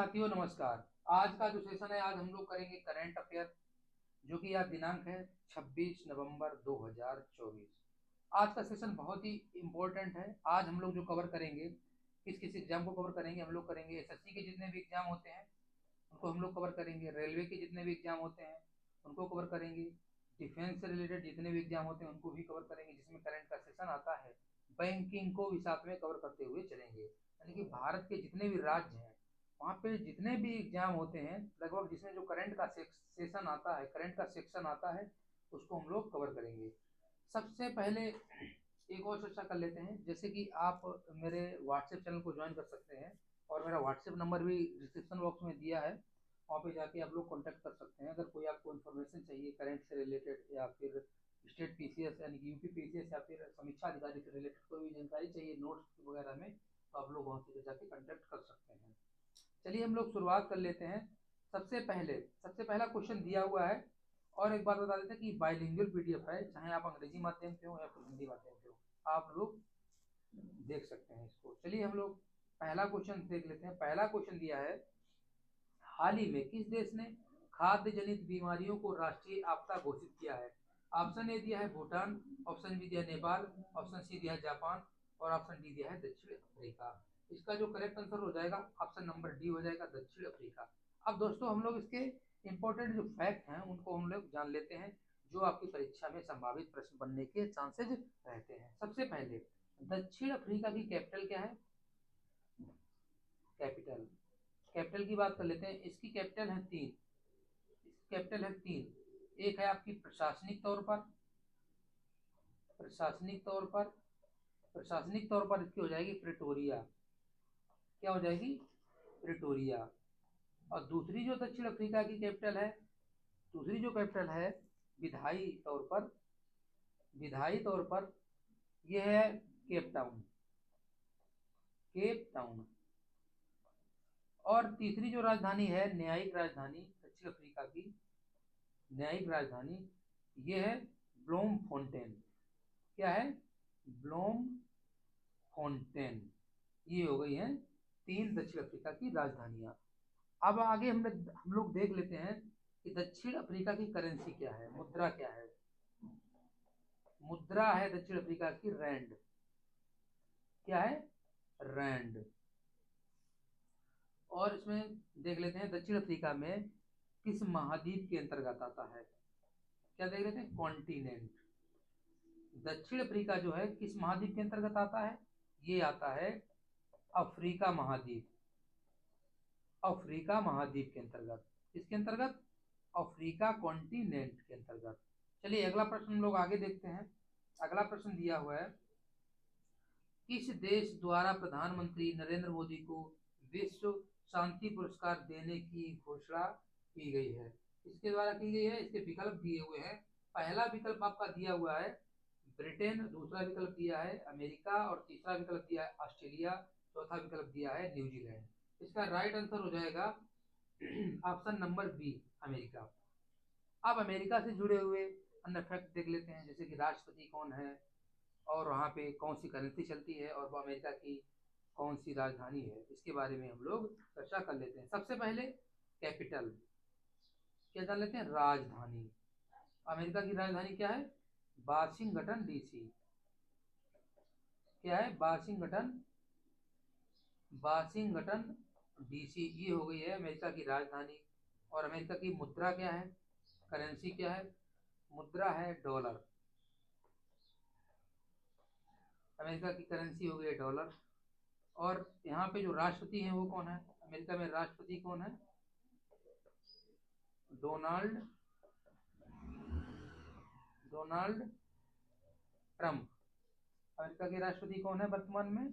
साथियों नमस्कार। आज का जो सेशन है, आज हम लोग करेंगे करंट अफेयर, जो कि आज दिनांक है 26 नवंबर 2024। आज का सेशन बहुत ही इम्पोर्टेंट है। आज हम लोग जो कवर करेंगे, किस किस एग्जाम को कवर करेंगे, हम लोग करेंगे एसएससी के जितने भी एग्जाम होते हैं उनको हम लोग कवर करेंगे, रेलवे के जितने भी एग्जाम होते हैं उनको कवर करेंगे, डिफेंस से रिलेटेड जितने भी एग्जाम होते हैं उनको भी कवर करेंगे, जिसमें करंट का सेशन आता है। बैंकिंग को भी साथ में कवर करते हुए चलेंगे, यानी कि भारत के जितने भी राज्य हैं वहाँ पे जितने भी एग्जाम होते हैं लगभग, जिसमें जो करंट का सेशन आता है, करंट का सेक्शन आता है, उसको हम लोग कवर करेंगे। सबसे पहले एक और चर्चा कर लेते हैं, जैसे कि आप मेरे व्हाट्सएप चैनल को ज्वाइन कर सकते हैं और मेरा व्हाट्सएप नंबर भी डिस्क्रिप्शन बॉक्स में दिया है, वहाँ पे जाके आप लोग कॉन्टैक्ट कर सकते हैं। अगर कोई आपको इन्फॉर्मेशन चाहिए करंट से रिलेटेड, या फिर स्टेट पीसीएस यानी कि यूपी पीसीएस, या फिर समीक्षा अधिकारी से रिलेटेड कोई भी जानकारी चाहिए नोट्स वगैरह में, तो आप लोग वहाँ से जाके कॉन्टैक्ट कर सकते हैं। चलिए हम लोग शुरुआत कर लेते हैं। सबसे पहला क्वेश्चन दिया हुआ है, और एक बात बता देते हैं कि बाइलिंगुअल पीडीएफ है, चाहे आप अंग्रेजी माध्यम से हो या फिर हिंदी माध्यम से हो, आप लोग देख सकते हैं इसको। चलिए हम लोग पहला क्वेश्चन देख लेते हैं। पहला क्वेश्चन दिया है, हाल ही में किस देश ने खाद्य जनित बीमारियों को राष्ट्रीय आपदा घोषित किया है? ऑप्शन ए दिया है भूटान, ऑप्शन बी दिया है नेपाल, ऑप्शन सी दिया है जापान, और ऑप्शन डी दिया है दक्षिण अफ्रीका। इसका जो करेक्ट आंसर हो जाएगा ऑप्शन नंबर डी हो जाएगा, दक्षिण अफ्रीका। अब दोस्तों हम लोग इसके इंपॉर्टेंट जो फैक्ट हैं उनको हम लोग जान लेते हैं, जो आपकी परीक्षा में संभावित प्रश्न बनने के चांसेज रहते हैं। सबसे पहले दक्षिण अफ्रीका की कैपिटल क्या है? कैपिटल कैपिटल की बात कर लेते हैं। इसकी कैपिटल है तीन, इसकी कैपिटल है तीन। एक है आपकी प्रशासनिक तौर पर, प्रशासनिक तौर पर प्रशासनिक तौर पर इसकी हो जाएगी प्रिटोरिया। क्या हो जाएगी? प्रिटोरिया। और दूसरी जो दक्षिण अफ्रीका की कैपिटल है, दूसरी जो कैपिटल है विधायी तौर पर, विधायी तौर पर यह है केप टाउन, केप टाउन। और तीसरी जो राजधानी है, न्यायिक राजधानी दक्षिण अफ्रीका की, न्यायिक राजधानी ये है ब्लोम फोंटेन। क्या है? Blom Fontaine. ये हो गई है तीन दक्षिण अफ्रीका की राजधानियां। अब आगे हम लोग देख लेते हैं कि दक्षिण अफ्रीका की करेंसी क्या है, मुद्रा क्या है। मुद्रा है दक्षिण अफ्रीका की रैंड। क्या है? रैंड। और इसमें देख लेते हैं दक्षिण अफ्रीका में किस महाद्वीप के अंतर्गत आता है। क्या देख लेते हैं? कॉन्टिनेंट। दक्षिण अफ्रीका जो है किस महाद्वीप के अंतर्गत आता है? ये आता है अफ्रीका महाद्वीप, अफ्रीका महाद्वीप के अंतर्गत। किसके अंतर्गत? अफ्रीका कॉन्टिनेंट के अंतर्गत। चलिए अगला प्रश्न हम लोग आगे देखते हैं। अगला प्रश्न दिया हुआ है, किस देश द्वारा प्रधानमंत्री नरेंद्र मोदी को विश्व शांति पुरस्कार देने की घोषणा की गई है? इसके द्वारा की गई है। इसके विकल्प दिए हुए हैं। पहला विकल्प आपका दिया हुआ है ब्रिटेन, दूसरा विकल्प दिया है अमेरिका, और तीसरा विकल्प दिया है ऑस्ट्रेलिया, चौथा विकल्प दिया है न्यूजीलैंड। इसका राइट आंसर हो जाएगा ऑप्शन नंबर बी, अमेरिका। अब अमेरिका से जुड़े हुए अन्य फैक्ट देख लेते हैं, जैसे कि राष्ट्रपति कौन है, और वहाँ पे कौन सी करेंसी चलती है, और वो अमेरिका की कौन सी राजधानी है, इसके बारे में हम लोग चर्चा कर लेते हैं। सबसे पहले कैपिटल क्या जान लेते हैं? राजधानी। अमेरिका की राजधानी क्या है? Washington DC. क्या है? Washington, Washington DC. ये हो गई है अमेरिका की राजधानी। और अमेरिका की मुद्रा क्या है, करेंसी क्या है? मुद्रा है डॉलर। अमेरिका की करेंसी हो गई है डॉलर। और यहाँ पे जो राष्ट्रपति हैं वो कौन है? अमेरिका में राष्ट्रपति कौन है? Donald, Donald Trump. अमेरिका के राष्ट्रपति कौन है वर्तमान में?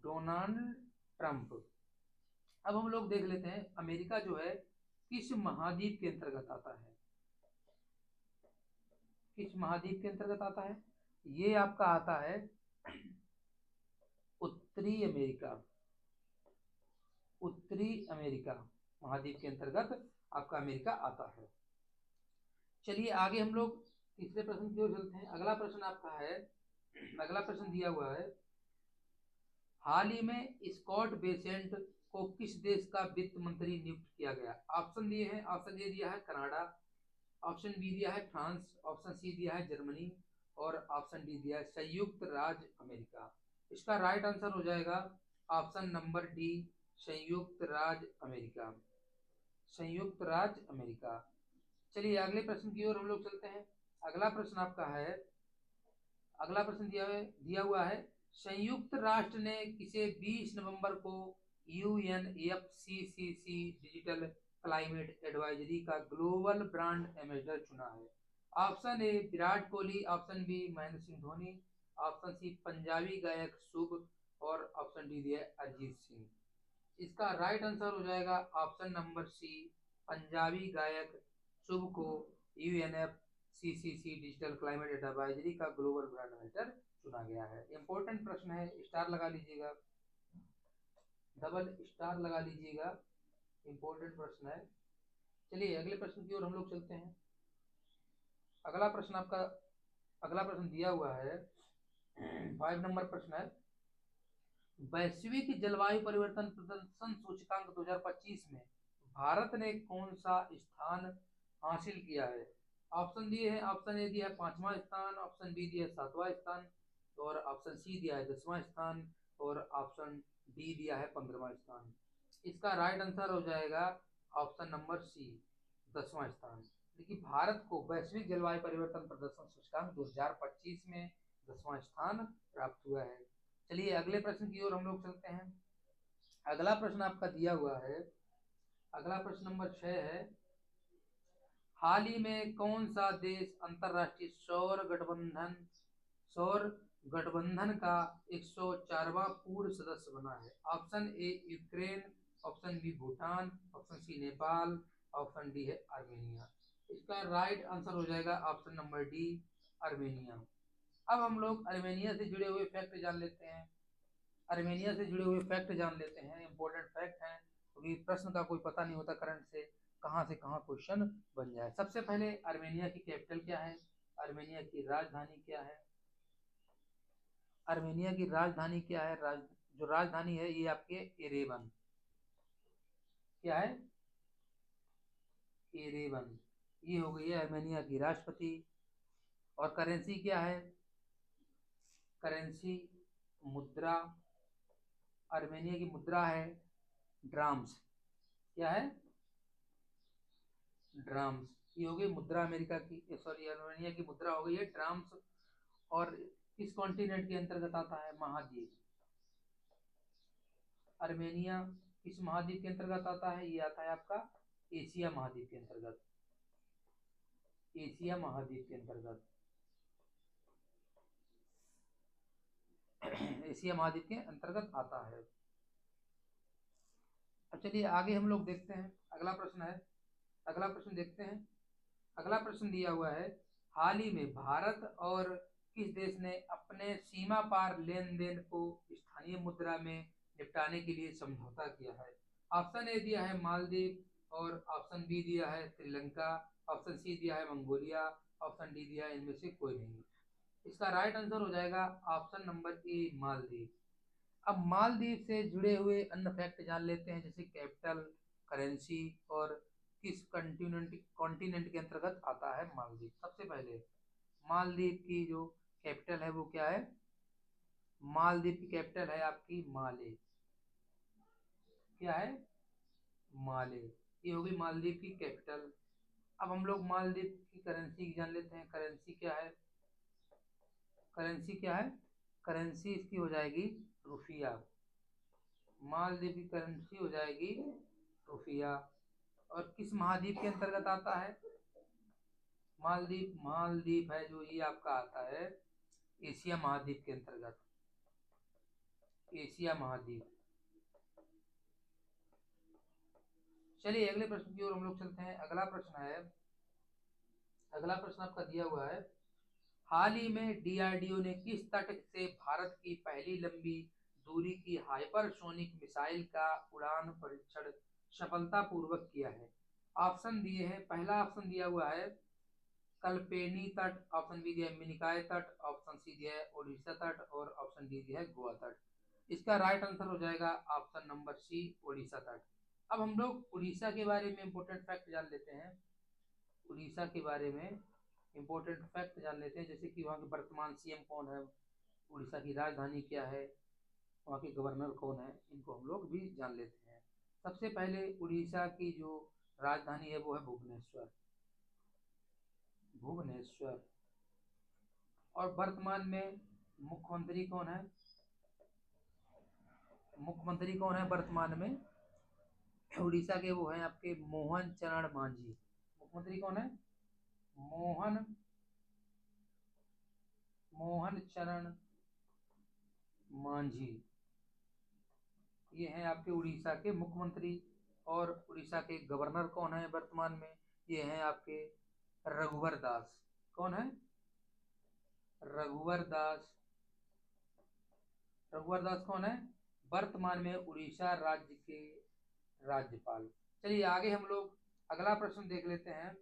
Donald Trump. अब हम लोग देख लेते हैं अमेरिका जो है किस महाद्वीप के अंतर्गत आता है, किस महाद्वीप के अंतर्गत आता है? ये आपका आता है उत्तरी अमेरिका, उत्तरी अमेरिका महाद्वीप के अंतर्गत आपका अमेरिका आता है। चलिए आगे हम लोग तीसरे प्रश्न की ओर चलते हैं। अगला प्रश्न आपका है, अगला प्रश्न दिया हुआ है, हाल ही में स्कॉट बेसेंट को किस देश का वित्त मंत्री नियुक्त किया गया? ऑप्शन दिए हैं, ऑप्शन ए दिया है कनाडा, ऑप्शन बी दिया है फ्रांस, ऑप्शन सी दिया है जर्मनी और ऑप्शन डी दिया है संयुक्त राज्य अमेरिका। इसका राइट आंसर हो जाएगा ऑप्शन नंबर डी, संयुक्त राज्य अमेरिका, संयुक्त राज्य अमेरिका। चलिए अगले प्रश्न की ओर हम लोग चलते हैं। अगला प्रश्न आपका है, अगला प्रश्न दिया हुआ है, संयुक्त राष्ट्र ने किसे 20 नवंबर को UNFCCC डिजिटल क्लाइमेट एडवाइजरी का ग्लोबल ब्रांड एम्बेसडर चुना है? Option A Virat Kohli, option B Mahendra Singh Dhoni, option C Punjabi गायक शुभ और ऑप्शन डी दिया है अरिजीत सिंह। इसका राइट आंसर हो जाएगा ऑप्शन नंबर सी, पंजाबी गायक शुभ को UNFCCC डिजिटल क्लाइमेट एडवाइजरी का ग्लोबल ब्रांड एम्बेसडर चुना गया है। इंपॉर्टेंट प्रश्न है, स्टार लगा लीजिएगा, डबल स्टार लगा लीजिएगा, इंपॉर्टेंट प्रश्न है। चलिए अगले प्रश्न की ओर हम लोग चलते हैं। अगला प्रश्न दिया हुआ है 5 नंबर प्रश्न है, वैश्विक जलवायु परिवर्तन प्रदर्शन सूचकांक 2025 में भारत ने कौन सा स्थान हासिल किया है? ऑप्शन दिए हैं, ऑप्शन ए दिया है 5वां स्थान, ऑप्शन बी दिया है 7वां स्थान और ऑप्शन सी दिया है 10वां स्थान और ऑप्शन डी दिया है 15वां स्थान। इसका राइट आंसर हो जाएगा ऑप्शन नंबर सी, 10वां स्थान। देखिए भारत को वैश्विक जलवायु परिवर्तन प्रदर्शन सूचकांक 2025 में 10वां स्थान प्राप्त हुआ है। चलिए अगले प्रश्न की ओर हम लोग चलते हैं। अगला प्रश्न आपका दिया हुआ है, अगला प्रश्न नंबर 6 है, हाल ही में कौन सा देश अंतरराष्ट्रीय सौर गठबंधन का 104वां पूर्ण सदस्य बना है? Option A Ukraine, option B Bhutan, option C Nepal, option D है आर्मेनिया। इसका राइट आंसर हो जाएगा ऑप्शन नंबर डी, आर्मेनिया। अब हम लोग आर्मेनिया से जुड़े हुए फैक्ट जान लेते हैं, आर्मेनिया से जुड़े हुए फैक्ट जान लेते हैं, इंपॉर्टेंट फैक्ट हैं क्योंकि प्रश्न का कोई पता नहीं होता करंट से कहाँ क्वेश्चन बन जाए। सबसे पहले आर्मेनिया की कैपिटल क्या है, आर्मेनिया की राजधानी क्या है, आर्मेनिया की राजधानी क्या है? जो राजधानी है ये आपके एरेवन, क्या है? एरेवन, ये हो गई है आर्मेनिया की राष्ट्रपति। और करेंसी क्या है? करेंसी मुद्रा, आर्मेनिया की मुद्रा है ड्राम्स, क्या है? ड्राम्स। ये हो गई मुद्रा अमेरिका की, सॉरी आर्मेनिया की मुद्रा हो गई है ड्राम्स। और किस कॉन्टिनेंट के अंतर्गत आता है? महाद्वीप। आर्मेनिया किस महाद्वीप के अंतर्गत आता है? ये आता है आपका एशिया महाद्वीप के अंतर्गत, एशिया महाद्वीप के अंतर्गत, एशिया महाद्वीप के अंतर्गत आता है। अब चलिए आगे हम लोग देखते हैं, अगला प्रश्न है, अगला प्रश्न देखते हैं। अगला प्रश्न दिया हुआ है, हाल ही में भारत और किस देश ने अपने सीमा पार लेन देन को स्थानीय मुद्रा में निपटाने के लिए समझौता किया है? ऑप्शन ए दिया है मालदीव और ऑप्शन बी दिया है श्रीलंका, ऑप्शन सी दिया है मंगोलिया, ऑप्शन डी दिया है इनमें से कोई नहीं। इसका राइट आंसर हो जाएगा ऑप्शन नंबर ए, मालदीव। अब मालदीव से जुड़े हुए अन्य फैक्ट जान लेते हैं, जैसे कैपिटल, करेंसी और किस कॉन्टिनेंट के अंतर्गत आता है मालदीव। सबसे पहले मालदीव की जो कैपिटल है वो क्या है? मालदीव की कैपिटल है आपकी माले, क्या है? माले। ये होगी मालदीव की कैपिटल। अब हम लोग मालदीव की करेंसी जान लेते हैं, करेंसी क्या है? करेंसी क्या है? करेंसी इसकी हो जाएगी रुपया, मालदीव की करेंसी हो जाएगी रुपया। और किस महाद्वीप के अंतर्गत आता है मालदीव? मालदीव है जो ये आपका आता है एशिया महाद्वीप के अंतर्गत, एशिया महाद्वीप। चलिए अगले प्रश्न की ओर हम लोग चलते हैं। अगला प्रश्न है, अगला प्रश्न आपका दिया हुआ है, हाल ही में डीआरडीओ ने किस तट से भारत की पहली लंबी दूरी की हाइपरसोनिक मिसाइल का उड़ान परीक्षण सफलतापूर्वक किया है? ऑप्शन दिए हैं, पहला ऑप्शन दिया हुआ है कल्पेनी तट, ऑप्शन बी दिया है मिनिकॉय तट, ऑप्शन सी दिया है ओडिशा तट और ऑप्शन डी दिया है गोवा तट। इसका राइट आंसर हो जाएगा ऑप्शन नंबर सी, उड़ीसा तट। अब हम लोग उड़ीसा के बारे में इंपॉर्टेंट फैक्ट जान लेते हैं। उड़ीसा के बारे में इंपॉर्टेंट फैक्ट जान लेते हैं, जैसे कि वहाँ के वर्तमान सीएम कौन है, उड़ीसा की राजधानी क्या है, वहाँ के गवर्नर कौन है, इनको हम लोग भी जान लेते हैं। सबसे पहले उड़ीसा की जो राजधानी है वो है भुवनेश्वर। भुवनेश्वर। और वर्तमान में मुख्यमंत्री कौन है? मुख्यमंत्री कौन है वर्तमान में उड़ीसा के? वो हैं आपके मोहन चरण मांझी। मुख्यमंत्री कौन है? मोहन मोहन चरण मांझी। ये हैं आपके उड़ीसा के मुख्यमंत्री। और उड़ीसा के गवर्नर कौन है वर्तमान में? ये हैं आपके रघुवर दास। कौन है? रघुवर दास। रघुवर दास कौन है वर्तमान में उड़ीसा राज्य के राज्यपाल। चलिए आगे हम लोग अगला प्रश्न देख लेते हैं।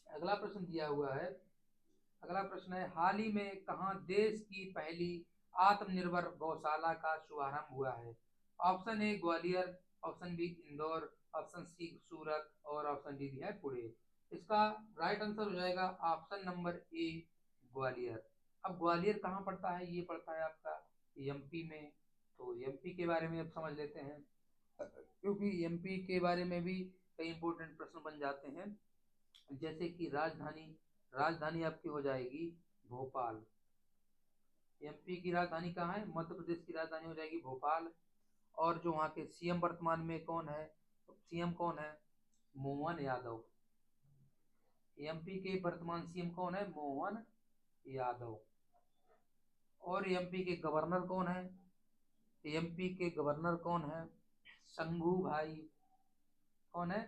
अगला प्रश्न दिया हुआ है। अगला प्रश्न है, हाल ही में कहाँ देश की पहली आत्मनिर्भर गौशाला का शुभारंभ हुआ है? Option A Gwalior, option B Indore, option C Surat और ऑप्शन डी है पुणे। इसका राइट आंसर हो जाएगा ऑप्शन नंबर ए, ग्वालियर। अब ग्वालियर कहाँ पड़ता है? ये पड़ता है आपका एमपी में। तो एमपी के बारे में अब समझ लेते हैं, क्योंकि एमपी के बारे में भी कई इंपोर्टेंट प्रश्न बन जाते हैं। जैसे कि राजधानी, राजधानी आपकी हो जाएगी भोपाल। एमपी की राजधानी कहाँ है? मध्य प्रदेश की राजधानी हो जाएगी भोपाल। और जो वहाँ के सीएम वर्तमान में कौन है? सीएम कौन है? मोहन यादव। एमपी के वर्तमान सीएम कौन है? मोहन यादव। और एमपी के गवर्नर कौन है? एमपी के गवर्नर कौन है? शंभू भाई। कौन है?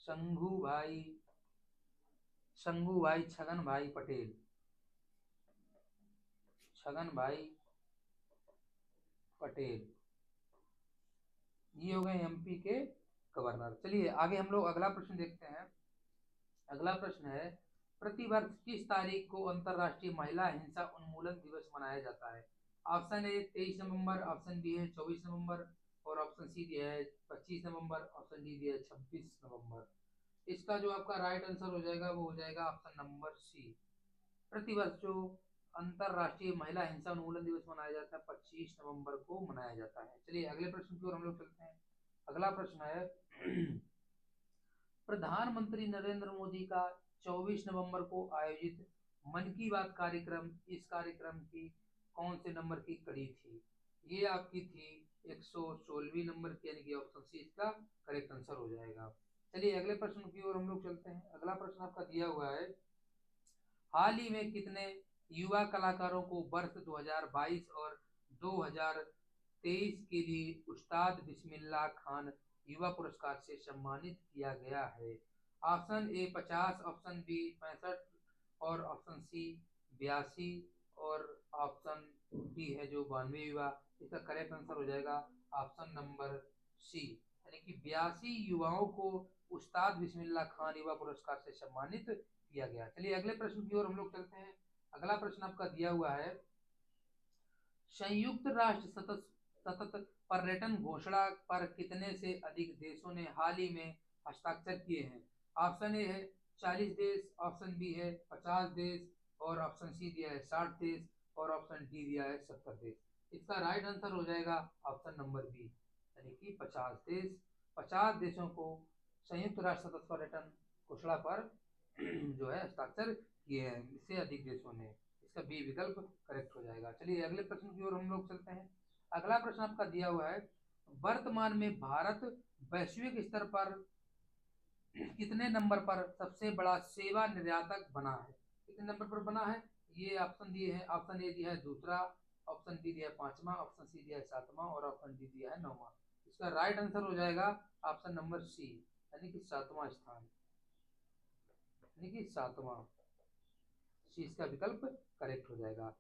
शंभू भाई। शंभू भाई छगन भाई पटेल। छगन भाई पटेल। ये हो गए एमपी के गवर्नर। चलिए आगे हम लोग अगला प्रश्न देखते हैं। अगला प्रश्न है, प्रतिवर्ष किस तारीख को अंतरराष्ट्रीय महिला हिंसा उन्मूलन दिवस मनाया जाता है? ऑप्शन ए 23 नवंबर, ऑप्शन बी है 24 नवंबर और ऑप्शन सी दिया है 25 नवंबर, ऑप्शन डी दिया है 26 नवंबर। इसका जो आपका राइट आंसर हो जाएगा वो हो जाएगा ऑप्शन नंबर सी। प्रतिवर्ष जो अंतरराष्ट्रीय महिला हिंसा उन्मूलन दिवस मनाया जाता है 25 नवंबर को मनाया जाता है। चलिए अगले प्रश्न की ओर हम लोग चलते हैं। अगला प्रश्न है, प्रधानमंत्री नरेंद्र मोदी का 24 नवंबर को आयोजित मन की बात कार्यक्रम, इस कार्यक्रम की कौन से नंबर की कड़ी थी? ये आपकी थी 116वीं नंबर की, यानी कि ऑप्शन सी इसका करेक्ट आंसर हो जाएगा। चलिए अगले प्रश्न की ओर हम लोग चलते हैं। अगला प्रश्न आपका दिया हुआ है, हाल ही में कितने युवा कलाकारों को वर्ष 2022 और 2023 के लिए उस्ताद बिस्मिल्लाह खान युवा पुरस्कार से सम्मानित किया गया है? ऑप्शन ए 50, ऑप्शन बी 65 और ऑप्शन सी 82 और ऑप्शन डी है जो 92 युवा। इसका करेक्ट आंसर हो जाएगा ऑप्शन नंबर सी, यानी कि 82 युवाओं को उस्ताद बिस्मिल्लाह खान युवा पुरस्कार से सम्मानित किया गया। चलिए अगले प्रश्न की ओर हम लोग चलते हैं। अगला प्रश्न आपका दिया हुआ है, संयुक्त राष्ट्र सतत सतत पर्यटन घोषणा पर कितने से अधिक देशों ने हाल ही में हस्ताक्षर किए हैं? ऑप्शन ए है 40 देश, ऑप्शन बी है 50 देश और ऑप्शन सी दिया है 60 देश और ऑप्शन डी दिया है 70 देश। इसका राइट आंसर हो जाएगा ऑप्शन नंबर बी, यानी कि 50 देश। 50 देशों को संयुक्त राष्ट्र सतत पर्यटन घोषणा पर जो है हस्ताक्षर किए हैं, इससे अधिक देशों ने। इसका बी विकल्प करेक्ट हो जाएगा। चलिए अगले प्रश्न की ओर हम लोग चलते हैं। अगला प्रश्न आपका दिया हुआ है, वर्तमान में भारत वैश्विक स्तर पर कितने नंबर पर सबसे बड़ा सेवा निर्यातक बना है? कितने नंबर पर बना है? ये ऑप्शन दिए हैं, ऑप्शन ए दिया है दूसरा, ऑप्शन बी दिया है पांचवा, ऑप्शन सी दिया है सातवां और ऑप्शन डी दिया है नौवां। इसका राइट आंसर हो जाएगा ऑप्शन नंबर सी, यानी कि सातवां स्थान, यानी कि सातवां। सी इसका विकल्प करेक्ट हो जाएगा।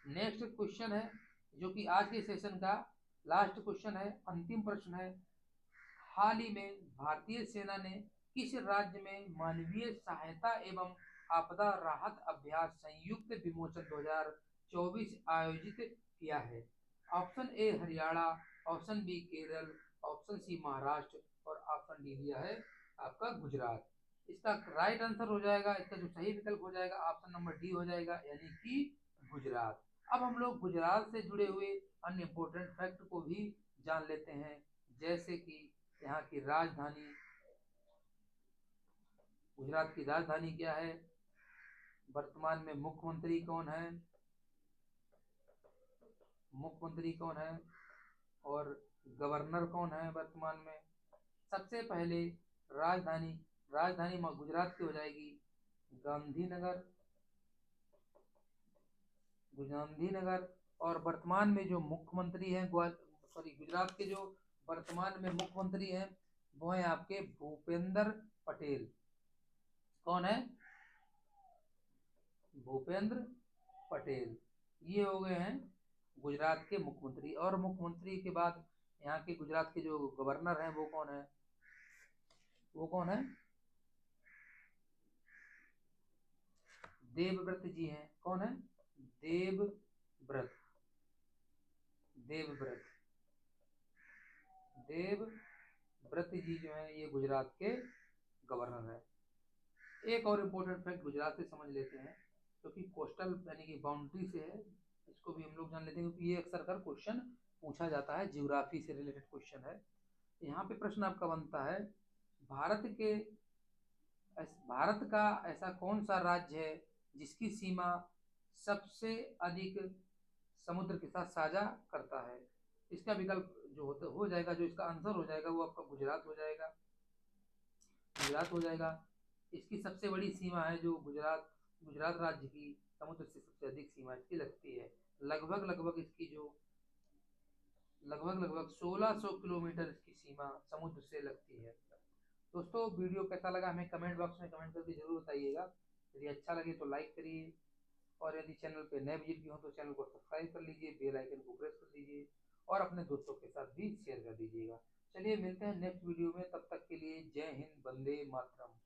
नेक्स्ट क्वेश्चन है जो कि आज के सेशन का लास्ट क्वेश्चन है, अंतिम प्रश्न है, हाल ही में भारतीय सेना ने किस राज्य में मानवीय सहायता एवं आपदा राहत अभ्यास संयुक्त विमोचन 2024 आयोजित किया है? Option A Haryana, option B Kerala, option C Maharashtra और ऑप्शन डी दिया है आपका गुजरात। इसका राइट आंसर हो जाएगा, इसका जो सही विकल्प हो जाएगा ऑप्शन नंबर डी हो जाएगा, यानी कि गुजरात। अब हम लोग गुजरात से जुड़े हुए अन्य इंपोर्टेंट फैक्ट को भी जान लेते हैं, जैसे कि यहाँ की राजधानी, गुजरात की राजधानी क्या है, वर्तमान में मुख्यमंत्री कौन है, मुख्यमंत्री कौन है और गवर्नर कौन है वर्तमान में। सबसे पहले राजधानी, राजधानी गुजरात की हो जाएगी गांधीनगर, गांधीनगर। और वर्तमान में जो मुख्यमंत्री हैं गुजरात के जो वर्तमान में मुख्यमंत्री हैं वो हैं आपके भूपेंद्र पटेल। कौन है? भूपेंद्र पटेल। ये हो गए हैं गुजरात के मुख्यमंत्री। और मुख्यमंत्री के बाद यहाँ के गुजरात के जो गवर्नर हैं वो कौन है? वो कौन है? देवव्रत जी हैं। कौन है? देवव्रत, देवव्रत, देवव्रत जी जो है ये गुजरात के गवर्नर है। एक और इम्पोर्टेंट फैक्ट गुजरात से समझ लेते हैं, क्योंकि कोस्टल यानी कि बाउंड्री से है, इसको भी हम लोग जान लेते हैं क्योंकि ये अक्सर कर क्वेश्चन पूछा जाता है, ज्योग्राफी से रिलेटेड क्वेश्चन है। यहाँ पे प्रश्न आपका बनता है, भारत का ऐसा कौन सा राज्य है जिसकी सीमा सबसे अधिक समुद्र के साथ साझा करता है। इसका विकल्प जो हो जाएगा, जो इसका आंसर हो जाएगा वो आपका गुजरात हो जाएगा, गुजरात हो जाएगा। इसकी सबसे बड़ी सीमा है जो गुजरात राज्य की समुद्र से सबसे अधिक सीमा इसकी लगती है, लगभग इसकी जो लगभग 1600 किलोमीटर इसकी सीमा समुद्र से लगती है। दोस्तों वीडियो कैसा लगा हमें कमेंट बॉक्स में कमेंट करके जरूर बताइएगा। यदि अच्छा लगे तो लाइक करिए, और यदि चैनल पे नए विजिट किए हो तो चैनल को सब्सक्राइब कर लीजिए, बेल आइकन को प्रेस कर दीजिए और अपने दोस्तों के साथ भी शेयर कर दीजिएगा। चलिए मिलते हैं नेक्स्ट वीडियो में, तब तक के लिए जय हिंद, वंदे मातरम।